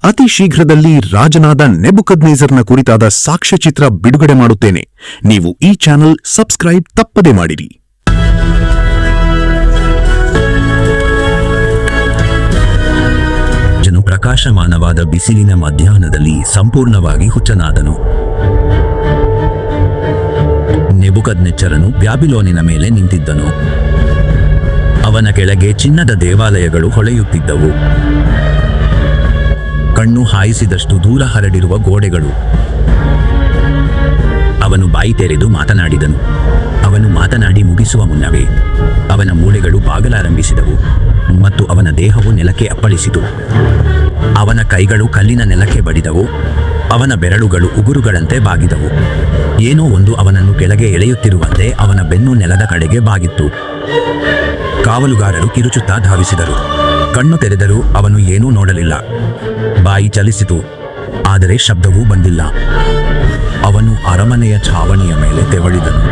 ಅತಿ ಶೀಘ್ರದಲ್ಲಿ ರಾಜನಾದ ನೆಬುಕದ್ನೆಜರ್ನ ಕುರಿತಾದ ಸಾಕ್ಷ್ಯಚಿತ್ರ ಬಿಡುಗಡೆ ಮಾಡುತ್ತೇನೆ. ನೀವು ಈ ಚಾನೆಲ್ ಸಬ್ಸ್ಕ್ರೈಬ್ ತಪ್ಪದೆ ಮಾಡಿರಿ. ಜನು ಪ್ರಕಾಶಮಾನವಾದ ಬಿಸಿಲಿನ ಮಧ್ಯಾಹ್ನದಲ್ಲಿ ಸಂಪೂರ್ಣವಾಗಿ ಹುಚ್ಚನಾದನು. ನೆಬುಕದ್ನೆಚ್ಚರನು ಬ್ಯಾಬಿಲೋನಿನ ಮೇಲೆ ನಿಂತಿದ್ದನು. ಅವನ ಕೆಳಗೆ ಚಿನ್ನದ ದೇವಾಲಯಗಳು ಹೊಳೆಯುತ್ತಿದ್ದವು. ಕಣ್ಣು ಹಾಯಿಸಿದಷ್ಟು ದೂರ ಹರಡಿರುವ ಗೋಡೆಗಳು. ಅವನು ಬಾಯಿ ತೆರೆದು ಮಾತನಾಡಿದನು. ಅವನು ಮಾತನಾಡಿ ಮುಗಿಸುವ ಮುನ್ನವೇ ಅವನ ಮೂಳೆಗಳು ಬಾಗಲಾರಂಭಿಸಿದವು ಮತ್ತು ಅವನ ದೇಹವು ನೆಲಕ್ಕೆ ಅಪ್ಪಳಿಸಿತು. ಅವನ ಕೈಗಳು ಕಲ್ಲಿನ ನೆಲಕ್ಕೆ ಬಡಿದವು. ಅವನ ಬೆರಳುಗಳು ಉಗುರುಗಳಂತೆ ಬಾಗಿದವು. ಏನೋ ಒಂದು ಅವನನ್ನು ಕೆಳಗೆ ಎಳೆಯುತ್ತಿರುವಂತೆ ಅವನ ಬೆನ್ನು ನೆಲದ ಕಡೆಗೆ ಬಾಗಿತ್ತು. ಕಾವಲುಗಾರರು ಕಿರುಚುತ್ತಾ ಧಾವಿಸಿದರು. ಕಣ್ಣು ತೆರೆದರೂ ಅವನು ಏನೂ ನೋಡಲಿಲ್ಲ. ಬಾಯಿ ಚಲಿಸಿತು, ಆದರೆ ಶಬ್ದವೂ ಬಂದಿಲ್ಲ. ಅವನು ಅರಮನೆಯ ಛಾವಣಿಯ ಮೇಲೆ ತೆವಳಿದನು,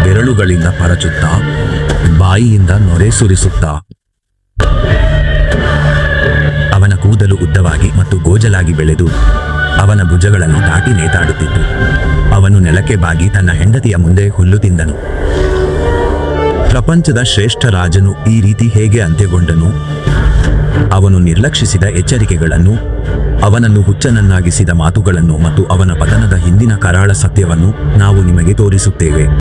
ಬೆರಳುಗಳಿಂದ ಪರಚುತ್ತಾ, ಬಾಯಿಯಿಂದ ನೊರೆ ಸುರಿಸುತ್ತಾ. ಅವನ ಕೂದಲು ಉದ್ದವಾಗಿ ಮತ್ತು ಗೋಜಲಾಗಿ ಬೆಳೆದು ಅವನ ಭುಜಗಳನ್ನು ದಾಟಿ ನೇತಾಡುತ್ತಿತ್ತು. ಅವನು ನೆಲಕ್ಕೆ ಬಾಗಿ ತನ್ನ ಹೆಂಡತಿಯ ಮುಂದೆ ಹುಲ್ಲು ತಿಂದನು. ಪ್ರಪಂಚದ ಶ್ರೇಷ್ಠ ರಾಜನು ಈ ರೀತಿ ಹೇಗೆ ಅಂತ್ಯಗೊಂಡನು? ಅವನು ನಿರ್ಲಕ್ಷಿಸಿದ ಎಚ್ಚರಿಕೆಗಳನ್ನು, ಅವನನ್ನು ಹುಚ್ಚನನ್ನಾಗಿಸಿದ ಮಾತುಗಳನ್ನು ಮತ್ತು ಅವನ ಪತನದ ಹಿಂದಿನ ಕರಾಳ ಸತ್ಯವನ್ನು ನಾವು ನಿಮಗೆ ತೋರಿಸುತ್ತೇವೆ.